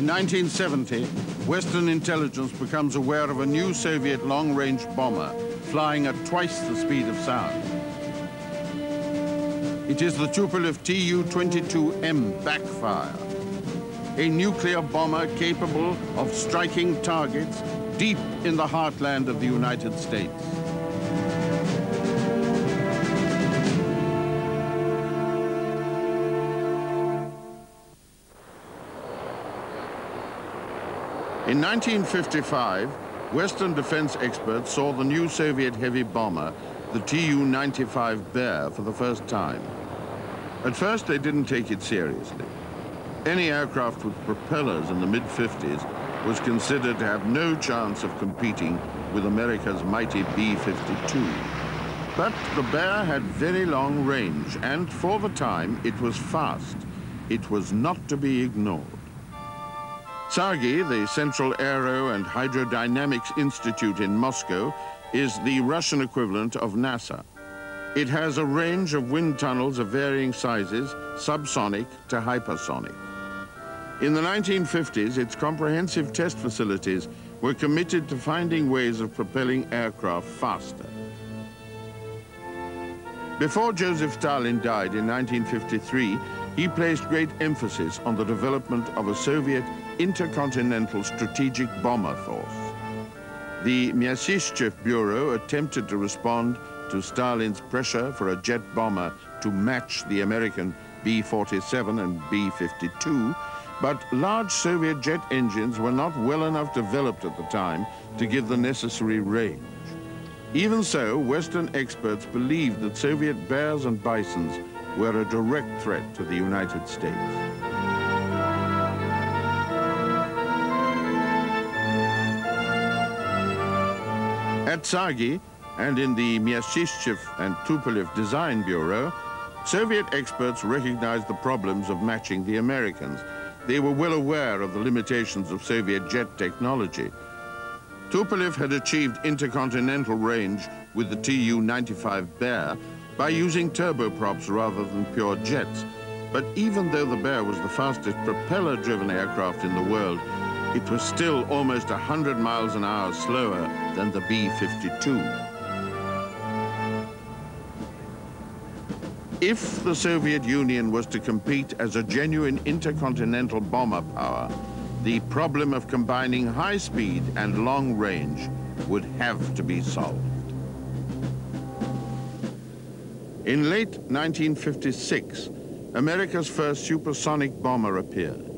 In 1970, Western intelligence becomes aware of a new Soviet long-range bomber flying at twice the speed of sound. It is the Tupolev Tu-22M Backfire, a nuclear bomber capable of striking targets deep in the heartland of the United States. In 1955, Western defense experts saw the new Soviet heavy bomber, the Tu-95 Bear, for the first time. At first, they didn't take it seriously. Any aircraft with propellers in the mid-50s was considered to have no chance of competing with America's mighty B-52. But the Bear had very long range, and for the time, it was fast. It was not to be ignored. Tsargy, the Central Aero and Hydrodynamics Institute in Moscow, is the Russian equivalent of NASA. It has a range of wind tunnels of varying sizes, subsonic to hypersonic. In the 1950s, its comprehensive test facilities were committed to finding ways of propelling aircraft faster. Before Joseph Stalin died in 1953, he placed great emphasis on the development of a Soviet intercontinental strategic bomber force. The Myasishchev Bureau attempted to respond to Stalin's pressure for a jet bomber to match the American B-47 and B-52, but large Soviet jet engines were not well enough developed at the time to give the necessary range. Even so, Western experts believed that Soviet Bears and Bisons were a direct threat to the United States. At Tsargy and in the Myasishchev and Tupolev Design Bureau, Soviet experts recognized the problems of matching the Americans. They were well aware of the limitations of Soviet jet technology. Tupolev had achieved intercontinental range with the Tu-95 Bear by using turboprops rather than pure jets. But even though the Bear was the fastest propeller-driven aircraft in the world, it was still almost 100 miles an hour slower than the B-52. If the Soviet Union was to compete as a genuine intercontinental bomber power, the problem of combining high speed and long range would have to be solved. In late 1956, America's first supersonic bomber appeared.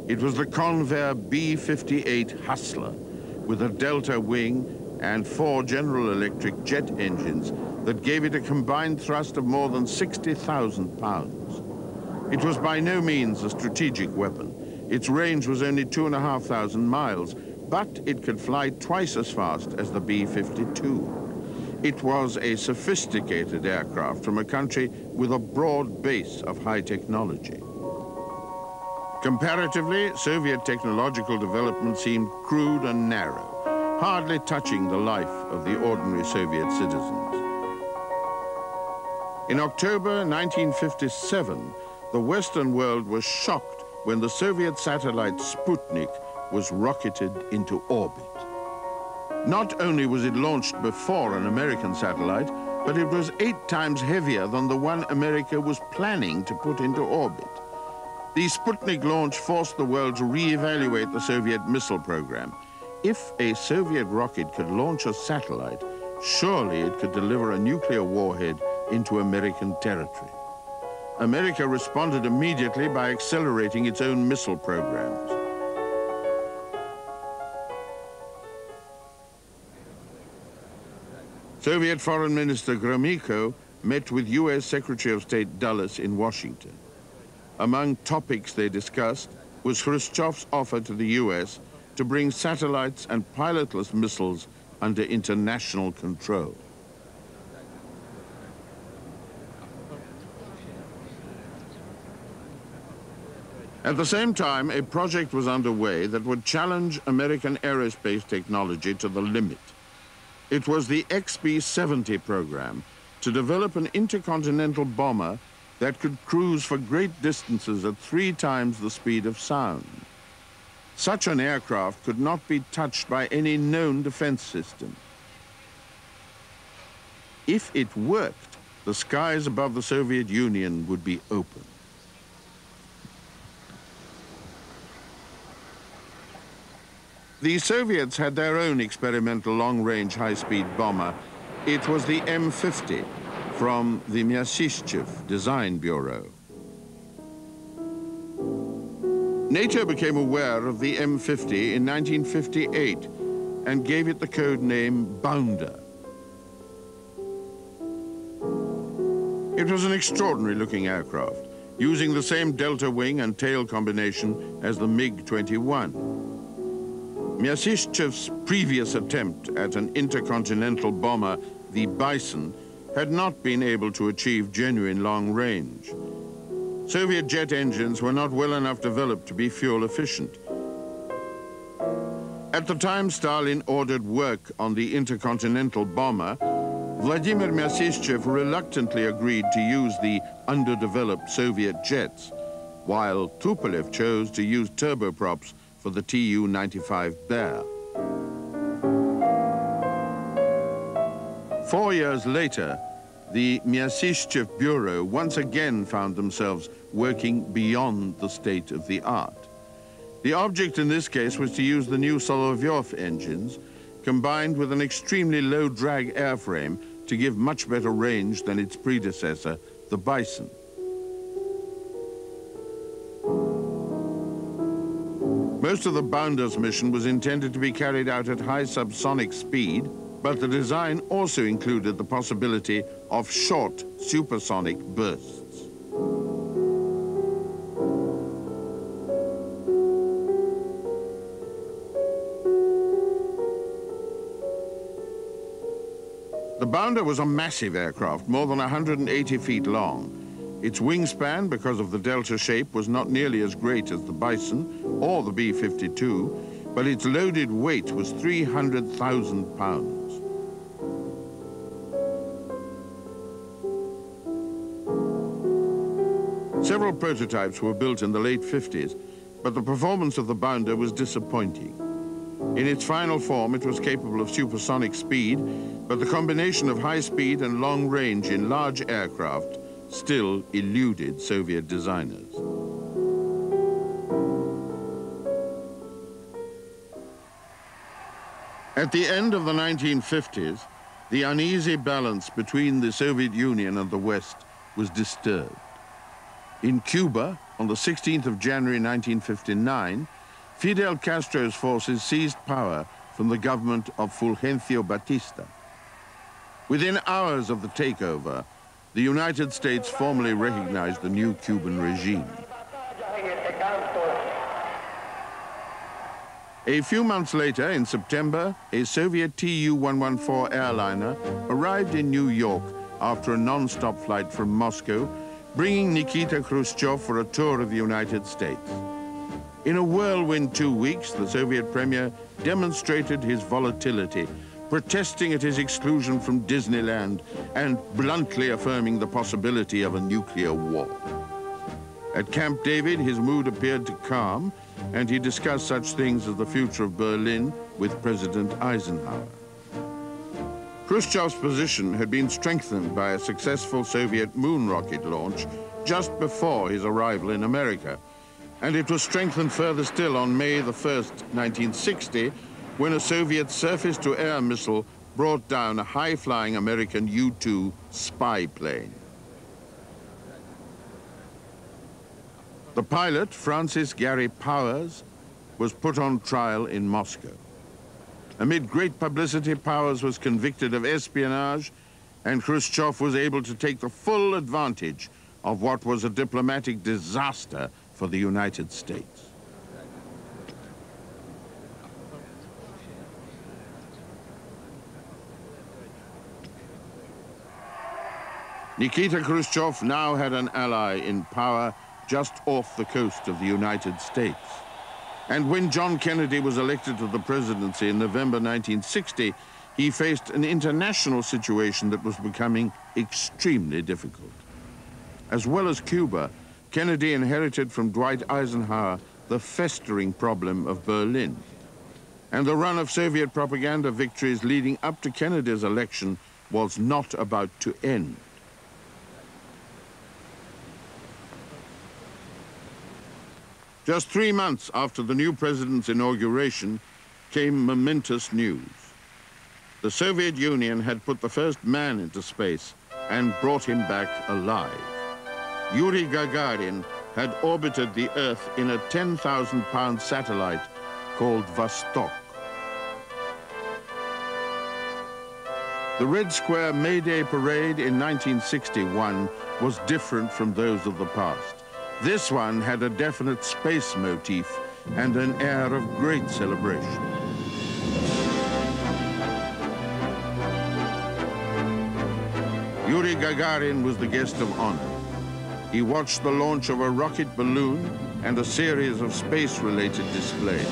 It was the Convair B-58 Hustler, with a delta wing and 4 General Electric jet engines that gave it a combined thrust of more than 60,000 pounds. It was by no means a strategic weapon. Its range was only 2,500 miles, but it could fly twice as fast as the B-52. It was a sophisticated aircraft from a country with a broad base of high technology. Comparatively, Soviet technological development seemed crude and narrow, hardly touching the life of the ordinary Soviet citizens. In October 1957, the Western world was shocked when the Soviet satellite Sputnik was rocketed into orbit. Not only was it launched before an American satellite, but it was 8 times heavier than the one America was planning to put into orbit. The Sputnik launch forced the world to re-evaluate the Soviet missile program. If a Soviet rocket could launch a satellite, surely it could deliver a nuclear warhead into American territory. America responded immediately by accelerating its own missile programs. Soviet Foreign Minister Gromyko met with US Secretary of State Dulles in Washington. Among topics they discussed was Khrushchev's offer to the US to bring satellites and pilotless missiles under international control. At the same time, a project was underway that would challenge American aerospace technology to the limit. It was the XB-70 program to develop an intercontinental bomber that could cruise for great distances at 3 times the speed of sound. Such an aircraft could not be touched by any known defense system. If it worked, the skies above the Soviet Union would be open. The Soviets had their own experimental long-range high-speed bomber. It was the M50 from the Myasishchev Design Bureau. NATO became aware of the M50 in 1958 and gave it the code name Bounder. It was an extraordinary-looking aircraft, using the same delta wing and tail combination as the MiG-21. Myasishchev's previous attempt at an intercontinental bomber, the Bison, had not been able to achieve genuine long range. Soviet jet engines were not well enough developed to be fuel efficient. At the time Stalin ordered work on the intercontinental bomber, Vladimir Myasishchev reluctantly agreed to use the underdeveloped Soviet jets, while Tupolev chose to use turboprops for the Tu-95 Bear. 4 years later, the Myasishchev Bureau once again found themselves working beyond the state of the art. The object in this case was to use the new Solovyov engines, combined with an extremely low drag airframe to give much better range than its predecessor, the Bison. Most of the Bounder's mission was intended to be carried out at high subsonic speed, but the design also included the possibility of short supersonic bursts. The Bounder was a massive aircraft, more than 180 feet long. Its wingspan, because of the delta shape, was not nearly as great as the Bison or the B-52, but its loaded weight was 300,000 pounds. Several prototypes were built in the late 50s, but the performance of the Bounder was disappointing. In its final form, it was capable of supersonic speed, but the combination of high speed and long range in large aircraft still eluded Soviet designers. At the end of the 1950s, the uneasy balance between the Soviet Union and the West was disturbed. In Cuba, on the 16th of January 1959, Fidel Castro's forces seized power from the government of Fulgencio Batista. Within hours of the takeover, the United States formally recognized the new Cuban regime. A few months later, in September, a Soviet Tu-114 airliner arrived in New York after a non-stop flight from Moscow, bringing Nikita Khrushchev for a tour of the United States. In a whirlwind 2 weeks, the Soviet premier demonstrated his volatility, protesting at his exclusion from Disneyland and bluntly affirming the possibility of a nuclear war. At Camp David, his mood appeared to calm, and he discussed such things as the future of Berlin with President Eisenhower. Khrushchev's position had been strengthened by a successful Soviet moon rocket launch just before his arrival in America, and it was strengthened further still on May the 1st, 1960, when a Soviet surface-to-air missile brought down a high-flying American U-2 spy plane. The pilot, Francis Gary Powers, was put on trial in Moscow. Amid great publicity, Powers was convicted of espionage, and Khrushchev was able to take the full advantage of what was a diplomatic disaster for the United States. Nikita Khrushchev now had an ally in power just off the coast of the United States. And when John Kennedy was elected to the presidency in November 1960, he faced an international situation that was becoming extremely difficult. As well as Cuba, Kennedy inherited from Dwight Eisenhower the festering problem of Berlin. And the run of Soviet propaganda victories leading up to Kennedy's election was not about to end. Just 3 months after the new president's inauguration came momentous news. The Soviet Union had put the first man into space and brought him back alive. Yuri Gagarin had orbited the Earth in a 10,000-pound satellite called Vostok. The Red Square May Day parade in 1961 was different from those of the past. This one had a definite space motif and an air of great celebration. Yuri Gagarin was the guest of honor. He watched the launch of a rocket balloon and a series of space-related displays.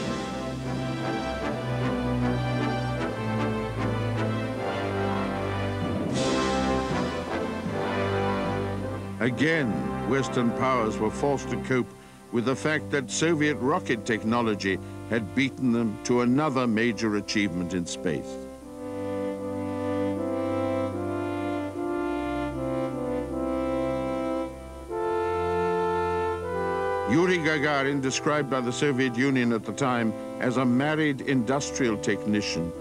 Again, Western powers were forced to cope with the fact that Soviet rocket technology had beaten them to another major achievement in space. Yuri Gagarin, described by the Soviet Union at the time as a married industrial technician,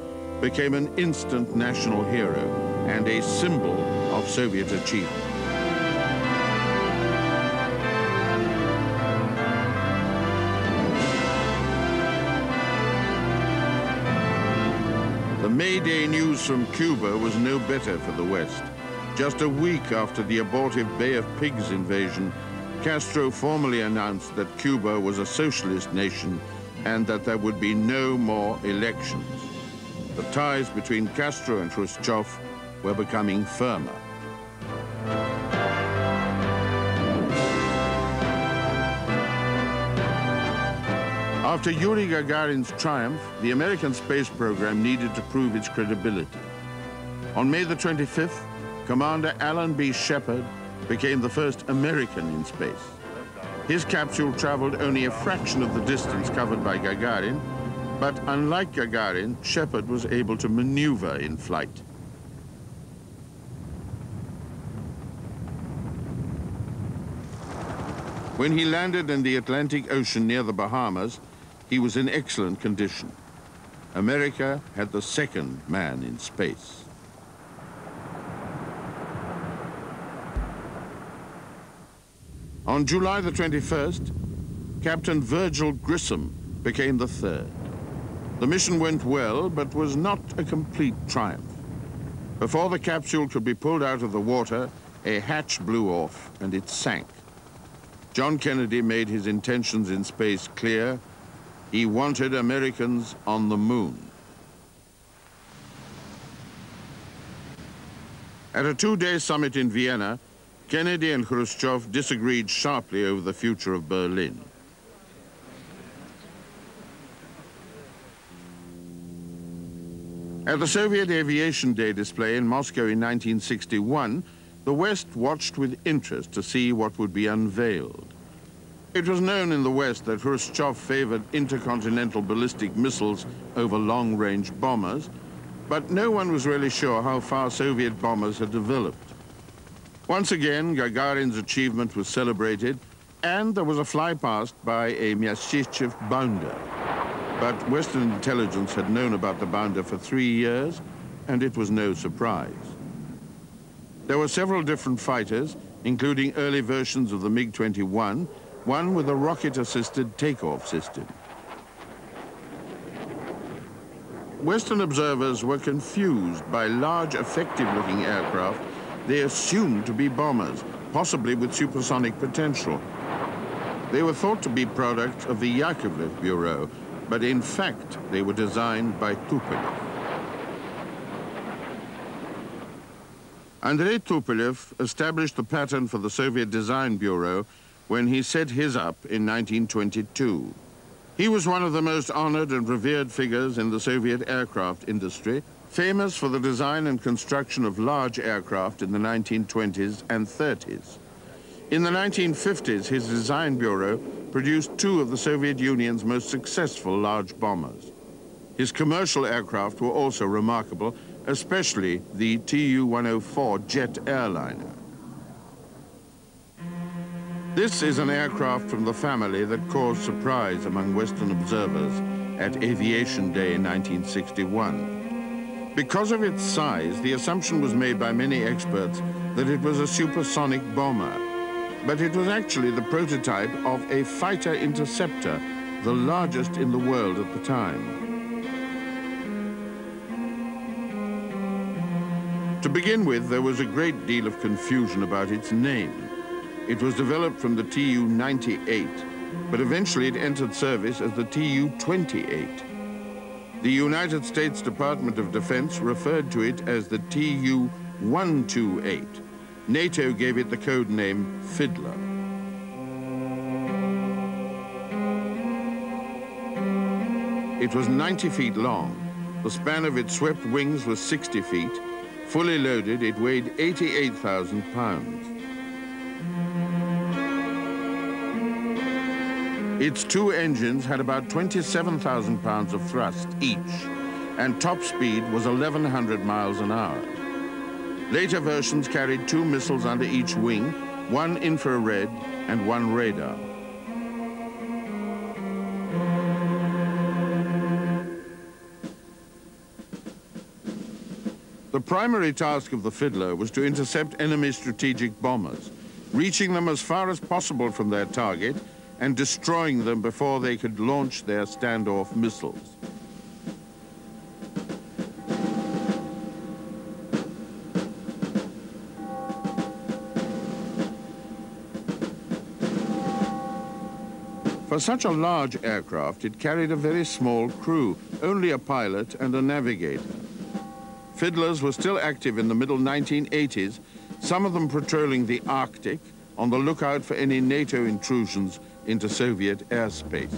became an instant national hero and a symbol of Soviet achievement. The May Day news from Cuba was no better for the West. Just a week after the abortive Bay of Pigs invasion, Castro formally announced that Cuba was a socialist nation and that there would be no more elections. The ties between Castro and Khrushchev were becoming firmer. After Yuri Gagarin's triumph, the American space program needed to prove its credibility. On May the 25th, Commander Alan B. Shepard became the first American in space. His capsule traveled only a fraction of the distance covered by Gagarin, but unlike Gagarin, Shepard was able to maneuver in flight. When he landed in the Atlantic Ocean near the Bahamas, he was in excellent condition. America had the second man in space. On July the 21st, Captain Virgil Grissom became the third. The mission went well, but was not a complete triumph. Before the capsule could be pulled out of the water, a hatch blew off and it sank. John Kennedy made his intentions in space clear. He wanted Americans on the moon. At a two-day summit in Vienna, Kennedy and Khrushchev disagreed sharply over the future of Berlin. At the Soviet Aviation Day display in Moscow in 1961, the West watched with interest to see what would be unveiled. It was known in the West that Khrushchev favored intercontinental ballistic missiles over long-range bombers, but no one was really sure how far Soviet bombers had developed. Once again, Gagarin's achievement was celebrated, and there was a flypast by a Myasishchev bounder. But Western intelligence had known about the bounder for 3 years, and it was no surprise. There were several different fighters, including early versions of the MiG-21, one with a rocket-assisted takeoff system. Western observers were confused by large, effective-looking aircraft they assumed to be bombers, possibly with supersonic potential. They were thought to be products of the Yakovlev Bureau, but in fact, they were designed by Tupolev. Andrei Tupolev established the pattern for the Soviet Design Bureau when he set his up in 1922. He was one of the most honored and revered figures in the Soviet aircraft industry, famous for the design and construction of large aircraft in the 1920s and 30s. In the 1950s, his design bureau produced two of the Soviet Union's most successful large bombers. His commercial aircraft were also remarkable, especially the Tu-104 jet airliner. This is an aircraft from the family that caused surprise among Western observers at Aviation Day in 1961. Because of its size, the assumption was made by many experts that it was a supersonic bomber, but it was actually the prototype of a fighter interceptor, the largest in the world at the time. To begin with, there was a great deal of confusion about its name. It was developed from the Tu-98, but eventually it entered service as the Tu-28. The United States Department of Defense referred to it as the Tu-128. NATO gave it the code name Fiddler. It was 90 feet long. The span of its swept wings was 60 feet. Fully loaded, it weighed 88,000 pounds. Its two engines had about 27,000 pounds of thrust each, and top speed was 1,100 miles an hour. Later versions carried two missiles under each wing, one infrared and one radar. The primary task of the Fiddler was to intercept enemy strategic bombers, reaching them as far as possible from their target and destroying them before they could launch their standoff missiles. For such a large aircraft, it carried a very small crew, only a pilot and a navigator. Fiddlers were still active in the middle 1980s, some of them patrolling the Arctic, on the lookout for any NATO intrusions into Soviet airspace.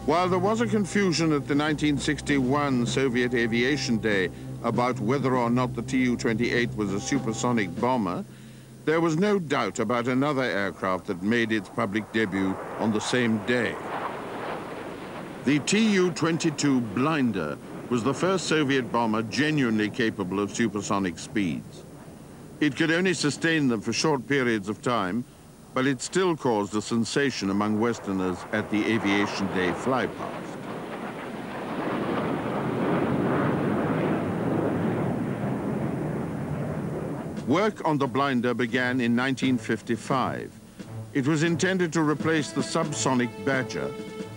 While there was a confusion at the 1961 Soviet Aviation Day about whether or not the Tu-28 was a supersonic bomber, there was no doubt about another aircraft that made its public debut on the same day. The Tu-22 Blinder was the first Soviet bomber genuinely capable of supersonic speeds. It could only sustain them for short periods of time, but it still caused a sensation among Westerners at the Aviation Day flypast. Work on the Blinder began in 1955. It was intended to replace the subsonic Badger,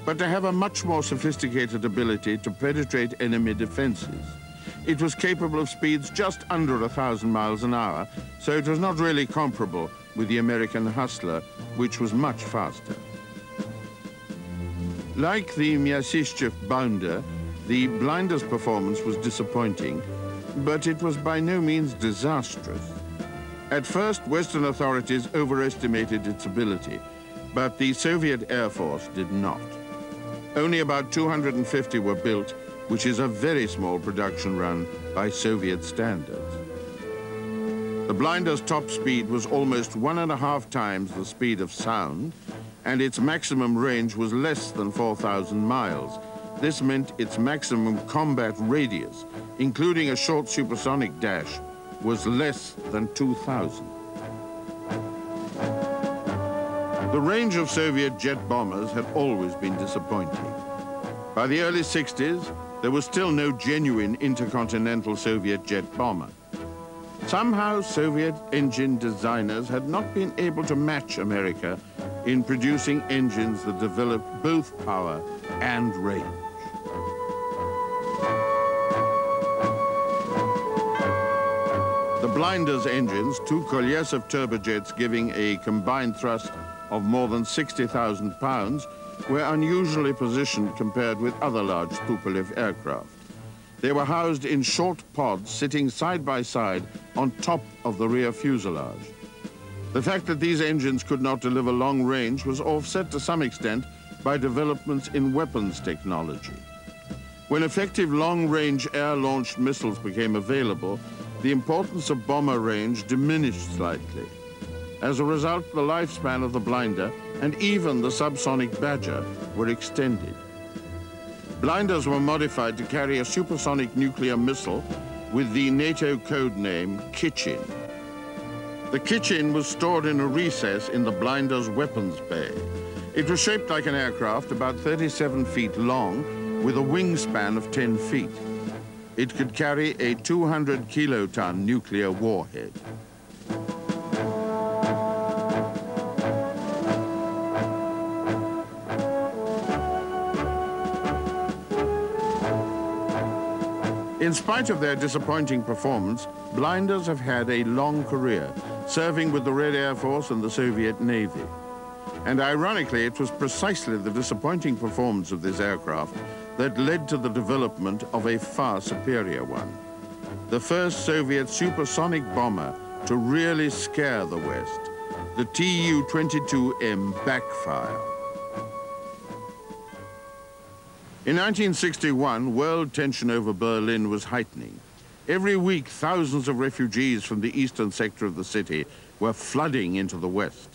but to have a much more sophisticated ability to penetrate enemy defenses. It was capable of speeds just under 1,000 miles an hour, so it was not really comparable with the American Hustler, which was much faster. Like the Myasishchev Bounder, the Blinder's performance was disappointing, but it was by no means disastrous. At first, Western authorities overestimated its ability, but the Soviet Air Force did not. Only about 250 were built, which is a very small production run by Soviet standards. The Blinder's top speed was almost 1.5 times the speed of sound, and its maximum range was less than 4,000 miles. This meant its maximum combat radius, including a short supersonic dash, was less than 2,000. The range of Soviet jet bombers had always been disappointing. By the early 60s, there was still no genuine intercontinental Soviet jet bomber. Somehow, Soviet engine designers had not been able to match America in producing engines that developed both power and range. The Blinder's engines, two Kolesov turbojets giving a combined thrust of more than 60,000 pounds, were unusually positioned compared with other large Tupolev aircraft. They were housed in short pods sitting side by side on top of the rear fuselage. The fact that these engines could not deliver long range was offset to some extent by developments in weapons technology. When effective long-range air-launched missiles became available, the importance of bomber range diminished slightly. As a result, the lifespan of the Blinder and even the subsonic Badger were extended. Blinders were modified to carry a supersonic nuclear missile with the NATO code name Kitchin. The Kitchin was stored in a recess in the Blinder's weapons bay. It was shaped like an aircraft, about 37 feet long, with a wingspan of 10 feet. It could carry a 200-kiloton nuclear warhead. In spite of their disappointing performance, Blinders have had a long career, serving with the Red Air Force and the Soviet Navy. And ironically, it was precisely the disappointing performance of this aircraft that led to the development of a far superior one. The first Soviet supersonic bomber to really scare the West, the Tu-22M Backfire. In 1961, world tension over Berlin was heightening. Every week, thousands of refugees from the eastern sector of the city were flooding into the West.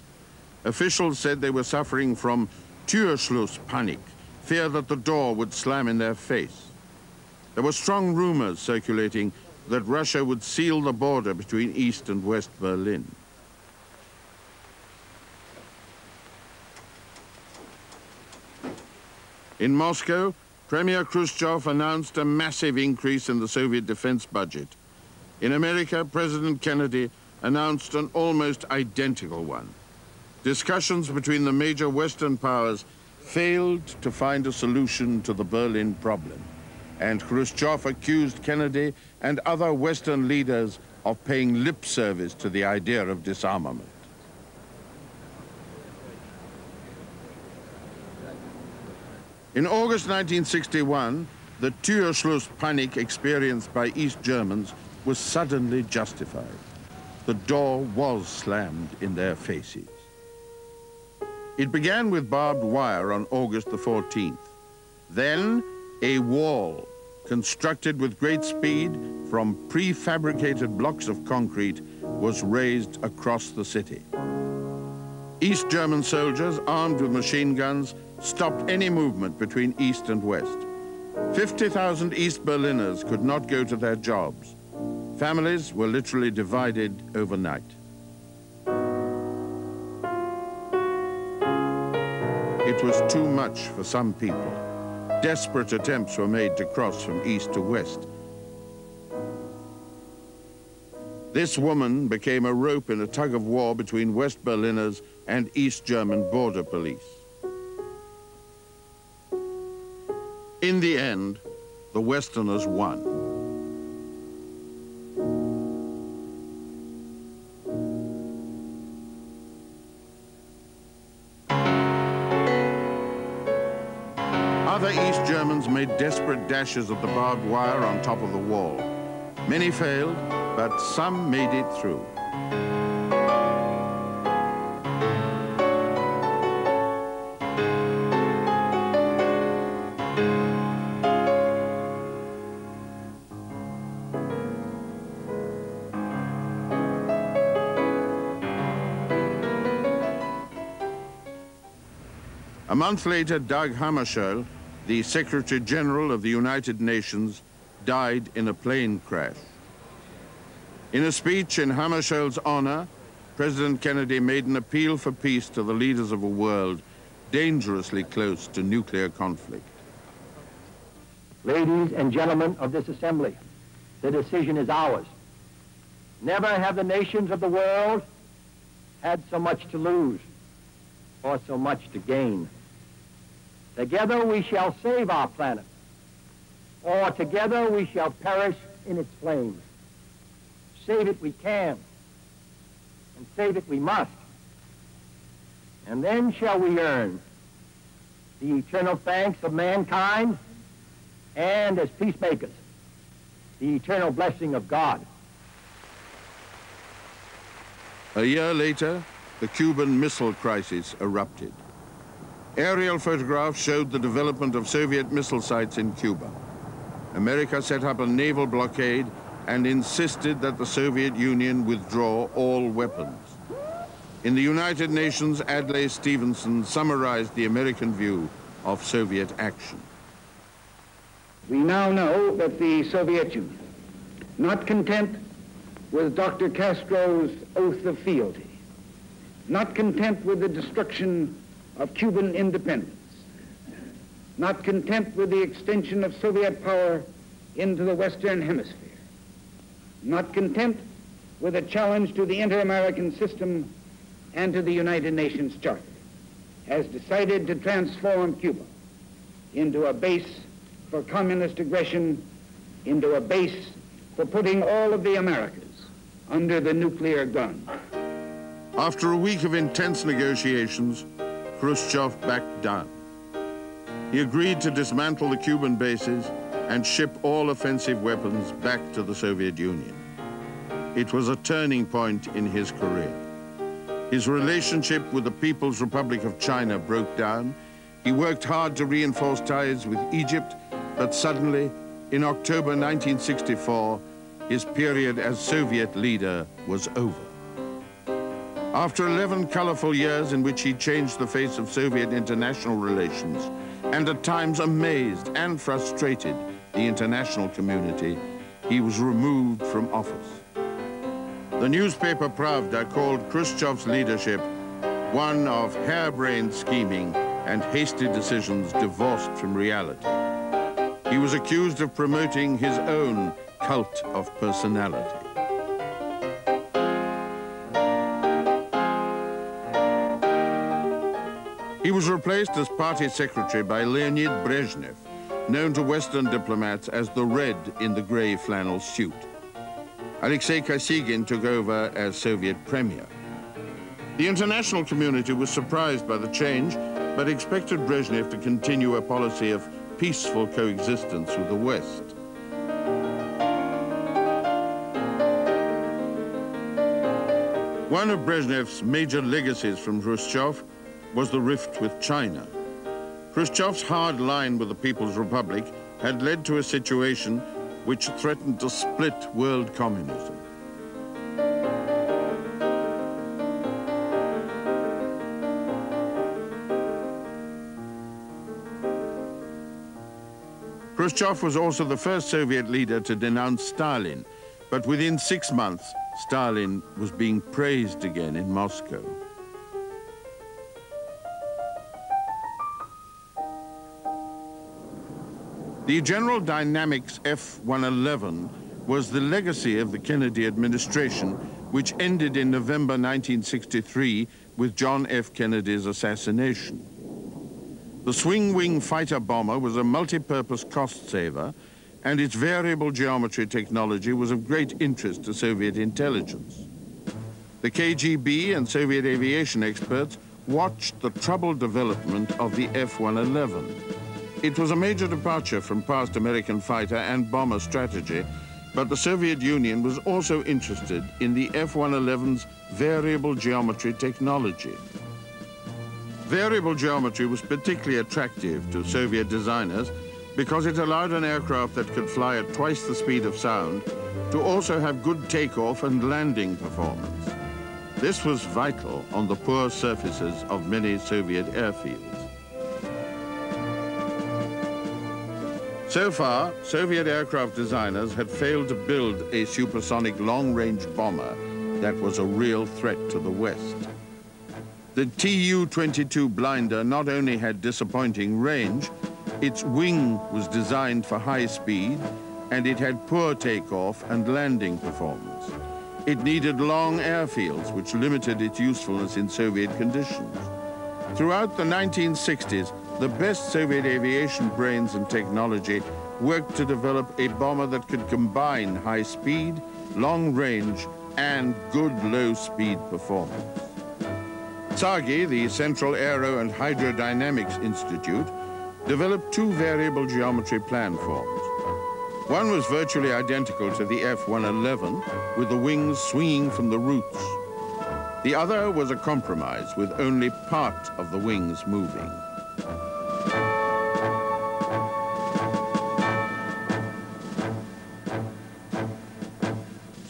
Officials said they were suffering from Türschluss panic, fear that the door would slam in their face. There were strong rumors circulating that Russia would seal the border between East and West Berlin. In Moscow, Premier Khrushchev announced a massive increase in the Soviet defense budget. In America, President Kennedy announced an almost identical one. Discussions between the major Western powers failed to find a solution to the Berlin problem, and Khrushchev accused Kennedy and other Western leaders of paying lip service to the idea of disarmament. In August 1961, the Türschluss panic experienced by East Germans was suddenly justified. The door was slammed in their faces. It began with barbed wire on August the 14th. Then, a wall constructed with great speed from prefabricated blocks of concrete was raised across the city. East German soldiers, armed with machine guns, stopped any movement between East and West. 50,000 East Berliners could not go to their jobs. Families were literally divided overnight. It was too much for some people. Desperate attempts were made to cross from east to west. This woman became a rope in a tug of war between West Berliners and East German border police. In the end, the Westerners won. Other East Germans made desperate dashes at the barbed wire on top of the wall. Many failed, but some made it through. A month later, Dag Hammarskjöld, the Secretary General of the United Nations, died in a plane crash. In a speech in Hammarskjöld's honor, President Kennedy made an appeal for peace to the leaders of a world dangerously close to nuclear conflict. Ladies and gentlemen of this assembly, the decision is ours. Never have the nations of the world had so much to lose or so much to gain. Together we shall save our planet, or together we shall perish in its flames. Save it we can, and save it we must. And then shall we earn the eternal thanks of mankind, and as peacemakers, the eternal blessing of God. A year later, the Cuban Missile Crisis erupted. Aerial photographs showed the development of Soviet missile sites in Cuba. America set up a naval blockade and insisted that the Soviet Union withdraw all weapons. In the United Nations, Adlai Stevenson summarized the American view of Soviet action. We now know that the Soviet Union, not content with Dr. Castro's oath of fealty, not content with the destruction of Cuban independence, not content with the extension of Soviet power into the Western Hemisphere, not content with a challenge to the inter-American system and to the United Nations Charter, has decided to transform Cuba into a base for communist aggression, into a base for putting all of the Americas under the nuclear gun. After a week of intense negotiations, Khrushchev backed down. He agreed to dismantle the Cuban bases and ship all offensive weapons back to the Soviet Union. It was a turning point in his career. His relationship with the People's Republic of China broke down. He worked hard to reinforce ties with Egypt, but suddenly, in October 1964, his period as Soviet leader was over. After 11 colorful years in which he changed the face of Soviet international relations, and at times amazed and frustrated the international community, he was removed from office. The newspaper Pravda called Khrushchev's leadership one of harebrained scheming and hasty decisions divorced from reality. He was accused of promoting his own cult of personality. He was replaced as party secretary by Leonid Brezhnev, known to Western diplomats as the Red in the gray flannel suit. Alexei Kosygin took over as Soviet premier. The international community was surprised by the change, but expected Brezhnev to continue a policy of peaceful coexistence with the West. One of Brezhnev's major legacies from Khrushchev was the rift with China. Khrushchev's hard line with the People's Republic had led to a situation which threatened to split world communism. Khrushchev was also the first Soviet leader to denounce Stalin, but within 6 months, Stalin was being praised again in Moscow. The General Dynamics F-111 was the legacy of the Kennedy administration, which ended in November 1963 with John F. Kennedy's assassination. The swing-wing fighter bomber was a multi-purpose cost saver, and its variable geometry technology was of great interest to Soviet intelligence. The KGB and Soviet aviation experts watched the troubled development of the F-111. It was a major departure from past American fighter and bomber strategy, but the Soviet Union was also interested in the F-111's variable geometry technology. Variable geometry was particularly attractive to Soviet designers because it allowed an aircraft that could fly at twice the speed of sound to also have good takeoff and landing performance. This was vital on the poor surfaces of many Soviet airfields. So far, Soviet aircraft designers had failed to build a supersonic long-range bomber that was a real threat to the West. The Tu-22 blinder not only had disappointing range, its wing was designed for high speed, and it had poor takeoff and landing performance. It needed long airfields, which limited its usefulness in Soviet conditions. Throughout the 1960s, the best Soviet aviation brains and technology worked to develop a bomber that could combine high speed, long range, and good low-speed performance. Tsagi, the Central Aero and Hydrodynamics Institute, developed two variable geometry planforms. One was virtually identical to the F-111, with the wings swinging from the roots. The other was a compromise, with only part of the wings moving.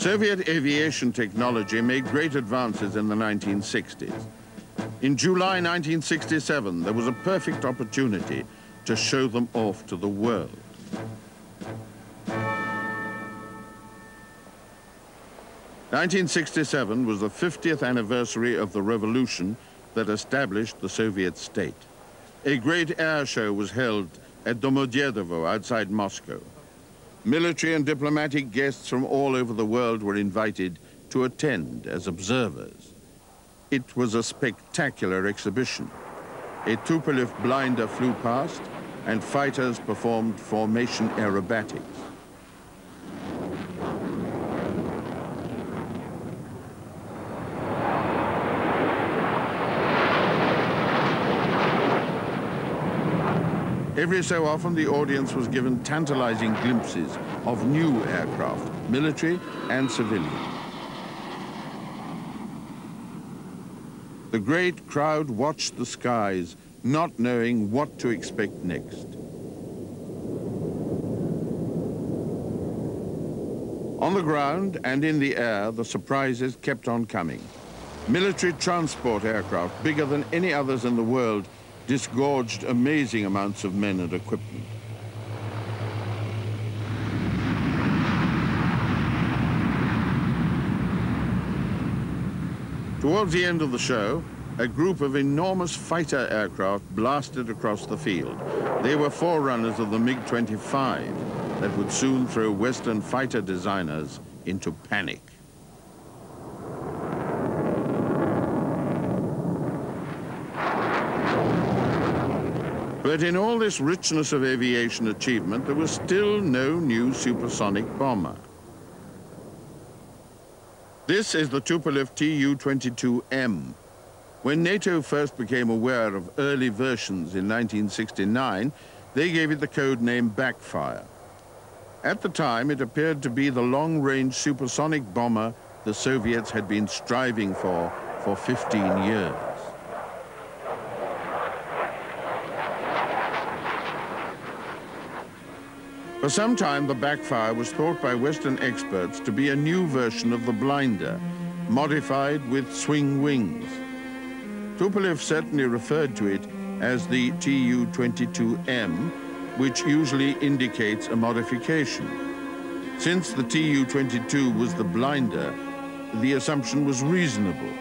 Soviet aviation technology made great advances in the 1960s. In July 1967, there was a perfect opportunity to show them off to the world. (1967) was the 50th anniversary of the revolution that established the Soviet state. A great air show was held at Domodedovo outside Moscow. Military and diplomatic guests from all over the world were invited to attend as observers. It was a spectacular exhibition. A Tupolev blinder flew past, and fighters performed formation aerobatics. Every so often, the audience was given tantalizing glimpses of new aircraft, military and civilian. The great crowd watched the skies, not knowing what to expect next. On the ground and in the air, the surprises kept on coming. Military transport aircraft, bigger than any others in the world, disgorged amazing amounts of men and equipment. Towards the end of the show, a group of enormous fighter aircraft blasted across the field. They were forerunners of the MiG-25 that would soon throw Western fighter designers into panic. But in all this richness of aviation achievement, there was still no new supersonic bomber. This is the Tupolev Tu-22M. When NATO first became aware of early versions in 1969, they gave it the code name Backfire. At the time, it appeared to be the long-range supersonic bomber the Soviets had been striving for 15 years. For some time, the Backfire was thought by Western experts to be a new version of the blinder, modified with swing wings. Tupolev certainly referred to it as the Tu-22M, which usually indicates a modification. Since the Tu-22 was the blinder, the assumption was reasonable.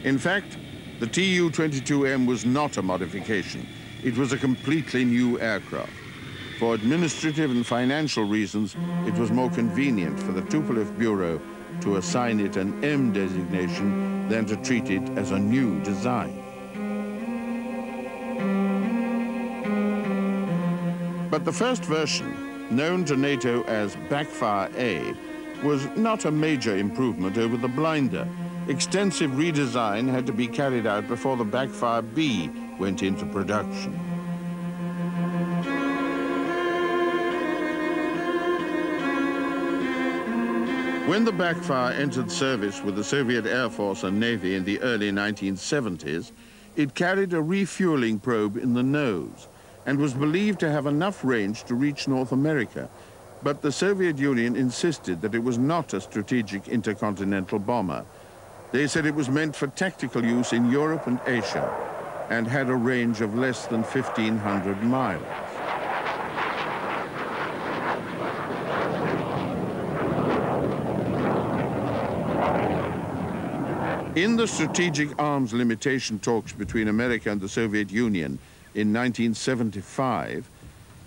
In fact, the Tu-22M was not a modification. It was a completely new aircraft. For administrative and financial reasons, it was more convenient for the Tupolev Bureau to assign it an M designation than to treat it as a new design. But the first version, known to NATO as Backfire A, was not a major improvement over the blinder. Extensive redesign had to be carried out before the Backfire B went into production. When the Backfire entered service with the Soviet Air Force and Navy in the early 1970s, it carried a refueling probe in the nose and was believed to have enough range to reach North America. But the Soviet Union insisted that it was not a strategic intercontinental bomber. They said it was meant for tactical use in Europe and Asia and had a range of less than 1,500 miles. In the strategic arms limitation talks between America and the Soviet Union in 1975,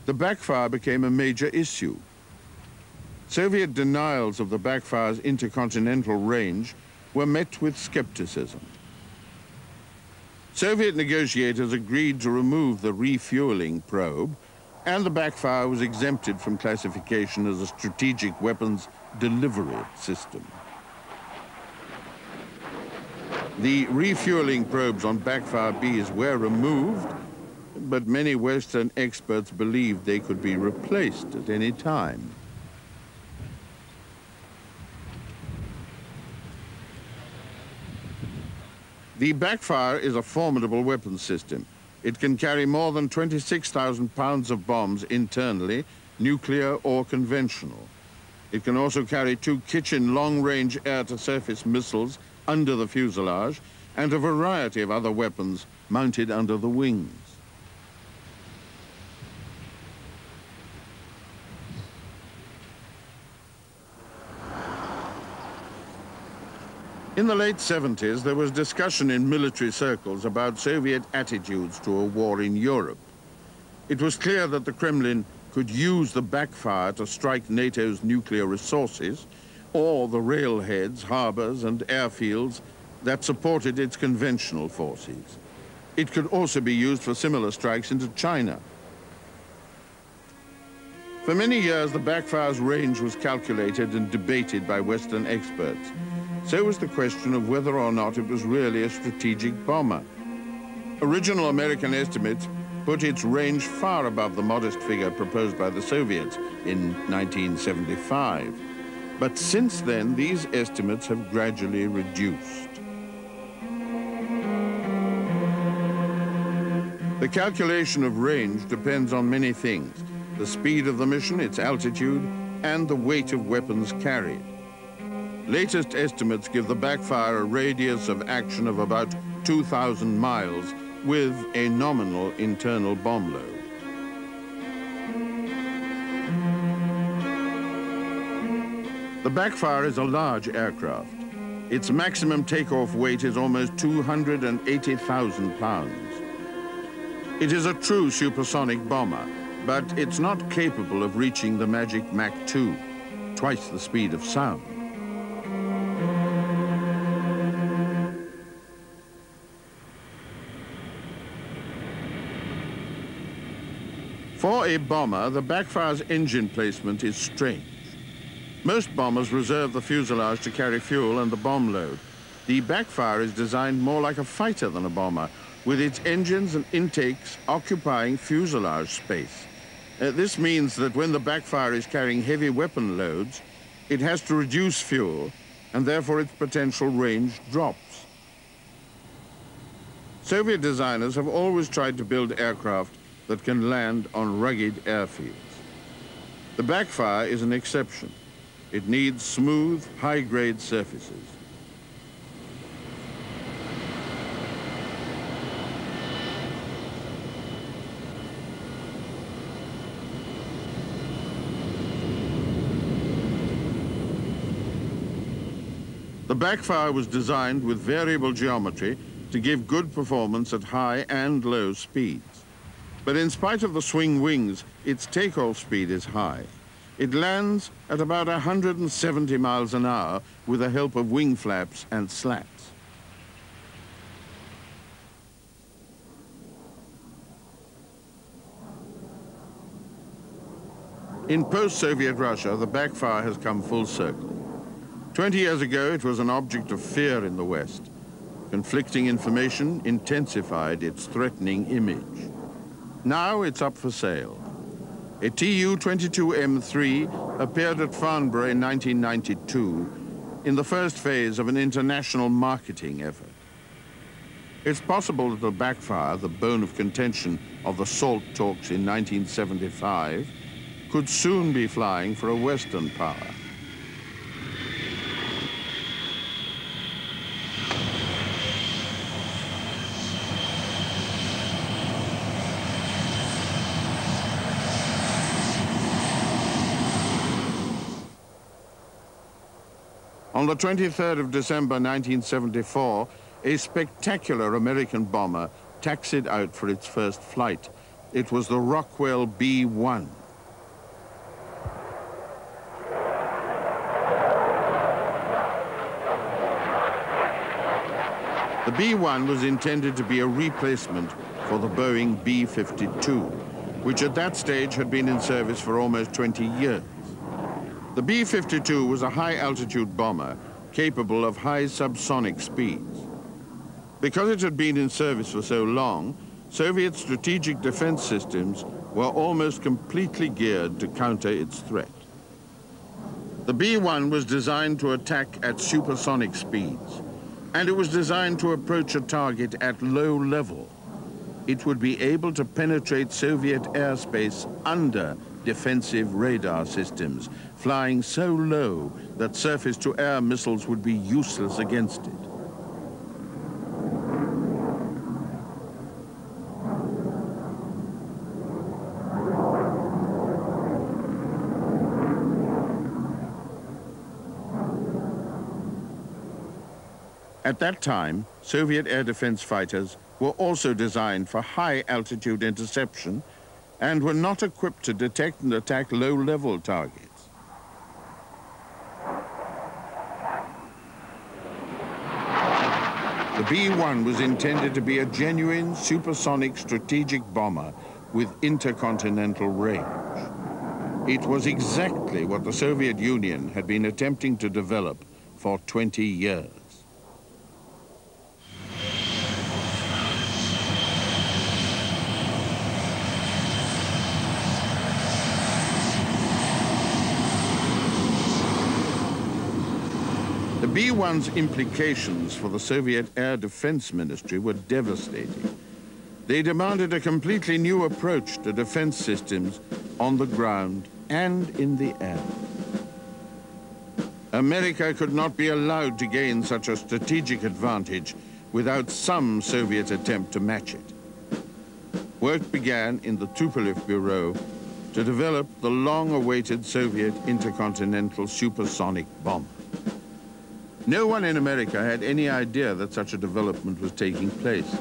the Backfire became a major issue. Soviet denials of the Backfire's intercontinental range were met with skepticism. Soviet negotiators agreed to remove the refueling probe, and the Backfire was exempted from classification as a strategic weapons delivery system. The refueling probes on Backfire Bs were removed, but many Western experts believed they could be replaced at any time. The Backfire is a formidable weapons system. It can carry more than 26,000 pounds of bombs internally, nuclear or conventional. It can also carry 2 kitchen long-range air-to-surface missiles under the fuselage and a variety of other weapons mounted under the wings. In the late 70s, there was discussion in military circles about Soviet attitudes to a war in Europe. It was clear that the Kremlin could use the backfire to strike NATO's nuclear resources or the railheads, harbors, and airfields that supported its conventional forces. It could also be used for similar strikes into China. For many years, the backfire's range was calculated and debated by Western experts. So was the question of whether or not it was really a strategic bomber. Original American estimates put its range far above the modest figure proposed by the Soviets in 1975. But since then, these estimates have gradually reduced. The calculation of range depends on many things: the speed of the mission, its altitude, and the weight of weapons carried. Latest estimates give the backfire a radius of action of about 2,000 miles with a nominal internal bomb load. The backfire is a large aircraft. Its maximum takeoff weight is almost 280,000 pounds. It is a true supersonic bomber, but it's not capable of reaching the magic Mach 2, twice the speed of sound. For a bomber, the backfire's engine placement is strange. Most bombers reserve the fuselage to carry fuel and the bomb load. The backfire is designed more like a fighter than a bomber, with its engines and intakes occupying fuselage space. This means that when the backfire is carrying heavy weapon loads, it has to reduce fuel, and therefore its potential range drops. Soviet designers have always tried to build aircraft that can land on rugged airfields. The backfire is an exception. It needs smooth, high-grade surfaces. The backfire was designed with variable geometry to give good performance at high and low speeds. But in spite of the swing wings, its takeoff speed is high. It lands at about 170 miles an hour with the help of wing flaps and slats. In post-Soviet Russia, the backfire has come full circle. 20 years ago, it was an object of fear in the West. Conflicting information intensified its threatening image. Now it's up for sale. A Tu-22M3 appeared at Farnborough in 1992 in the first phase of an international marketing effort. It's possible that the backfire, the bone of contention of the SALT talks in 1975, could soon be flying for a Western power. On the 23rd of December 1974, a spectacular American bomber taxied out for its first flight. It was the Rockwell B-1. The B-1 was intended to be a replacement for the Boeing B-52, which at that stage had been in service for almost 20 years. The B-52 was a high-altitude bomber capable of high subsonic speeds. Because it had been in service for so long, Soviet strategic defense systems were almost completely geared to counter its threat. The B-1 was designed to attack at supersonic speeds, and it was designed to approach a target at low level. it would be able to penetrate Soviet airspace under defensive radar systems, flying so low that surface-to-air missiles would be useless against it. At that time, Soviet air defense fighters were also designed for high-altitude interception and were not equipped to detect and attack low-level targets. The B-1 was intended to be a genuine supersonic strategic bomber with intercontinental range. It was exactly what the Soviet Union had been attempting to develop for 20 years. The B-1's implications for the Soviet Air Defense Ministry were devastating. They demanded a completely new approach to defense systems on the ground and in the air. America could not be allowed to gain such a strategic advantage without some Soviet attempt to match it. Work began in the Tupolev Bureau to develop the long-awaited Soviet intercontinental supersonic bomber. No one in America had any idea that such a development was taking place.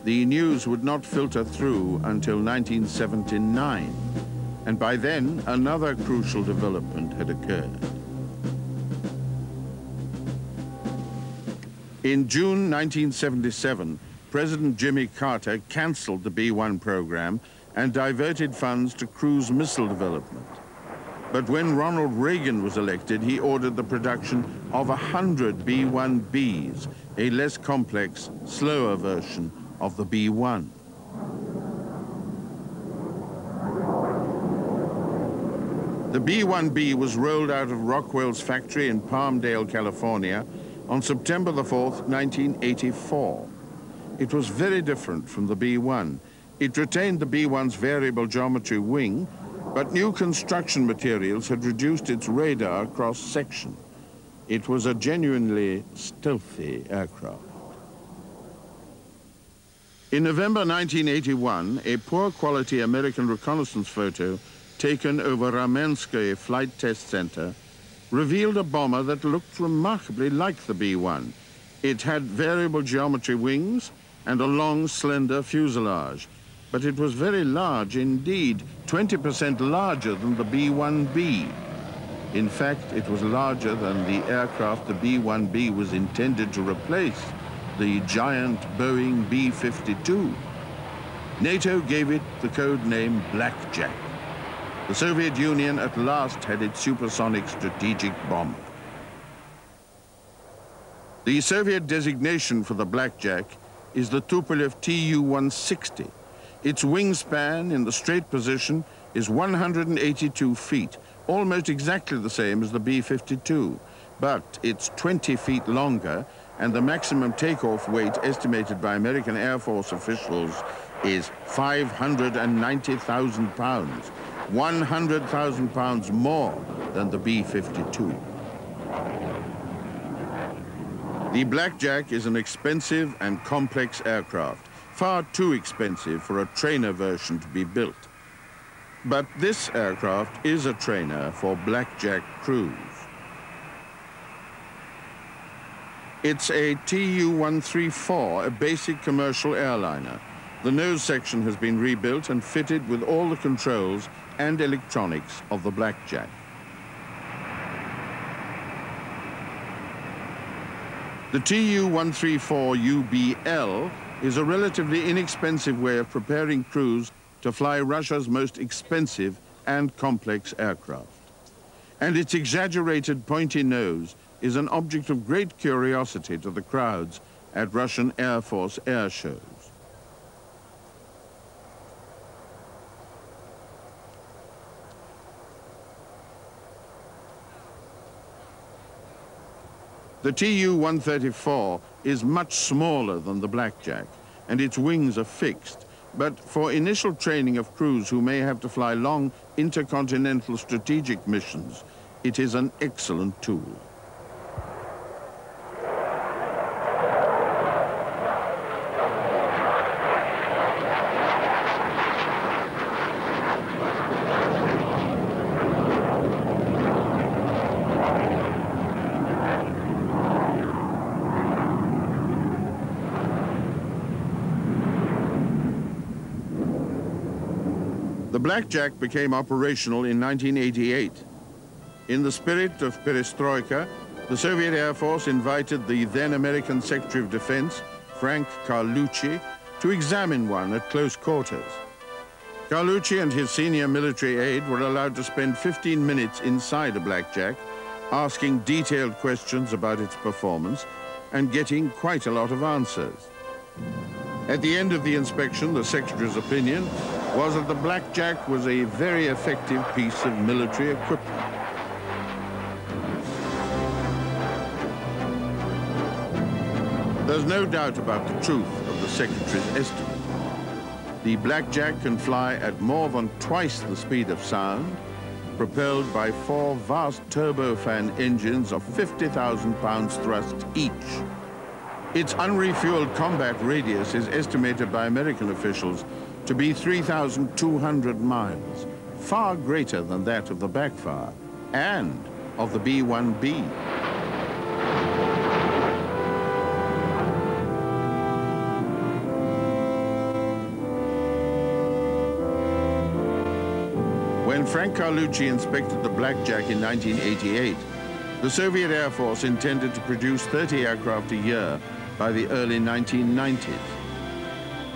The news would not filter through until 1979, and by then another crucial development had occurred. In June 1977, President Jimmy Carter canceled the B-1 program and diverted funds to cruise missile development. But when Ronald Reagan was elected, he ordered the production of 100 B-1Bs, a less complex, slower version of the B-1. The B-1B was rolled out of Rockwell's factory in Palmdale, California, on September the 4th, 1984. It was very different from the B-1. It retained the B-1's variable geometry wing, but new construction materials had reduced its radar cross-section. It was a genuinely stealthy aircraft. In November 1981, a poor-quality American reconnaissance photo taken over Ramenskoye Flight Test Center revealed a bomber that looked remarkably like the B-1. It had variable geometry wings and a long, slender fuselage, but it was very large indeed, 20% larger than the B-1B. In fact, it was larger than the aircraft the B-1B was intended to replace, the giant Boeing B-52. NATO gave it the code name Blackjack. The Soviet Union at last had its supersonic strategic bomber. The Soviet designation for the Blackjack is the Tupolev Tu-160. Its wingspan in the straight position is 182 feet, almost exactly the same as the B-52, but it's 20 feet longer, and the maximum takeoff weight estimated by American Air Force officials is 590,000 pounds, 100,000 pounds more than the B-52. The Blackjack is an expensive and complex aircraft, far too expensive for a trainer version to be built. But this aircraft is a trainer for Blackjack crews. It's a Tu-134, a basic commercial airliner. The nose section has been rebuilt and fitted with all the controls and electronics of the Blackjack. The Tu-134UBL is a relatively inexpensive way of preparing crews to fly Russia's most expensive and complex aircraft. And its exaggerated pointy nose is an object of great curiosity to the crowds at Russian Air Force air shows. The Tu-134 is much smaller than the Blackjack, and its wings are fixed, But for initial training of crews who may have to fly long intercontinental strategic missions, it is an excellent tool. The Blackjack became operational in 1988. In the spirit of perestroika, the Soviet Air Force invited the then American Secretary of Defense, Frank Carlucci, to examine one at close quarters. Carlucci and his senior military aide were allowed to spend 15 minutes inside a Blackjack, asking detailed questions about its performance and getting quite a lot of answers. At the end of the inspection, the Secretary's opinion was that the Blackjack was a very effective piece of military equipment. There's no doubt about the truth of the Secretary's estimate. The Blackjack can fly at more than twice the speed of sound, propelled by 4 vast turbofan engines of 50,000 pounds thrust each. Its unrefueled combat radius is estimated by American officials to be 3,200 miles, far greater than that of the Backfire and of the B-1B. When Frank Carlucci inspected the Blackjack in 1988, the Soviet Air Force intended to produce 30 aircraft a year by the early 1990s.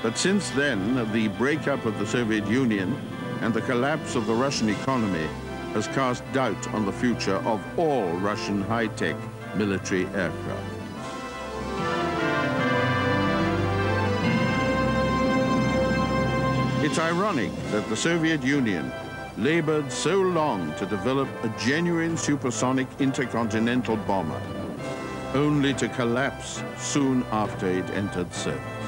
But since then, the breakup of the Soviet Union and the collapse of the Russian economy has cast doubt on the future of all Russian high-tech military aircraft. It's ironic that the Soviet Union labored so long to develop a genuine supersonic intercontinental bomber, only to collapse soon after it entered service.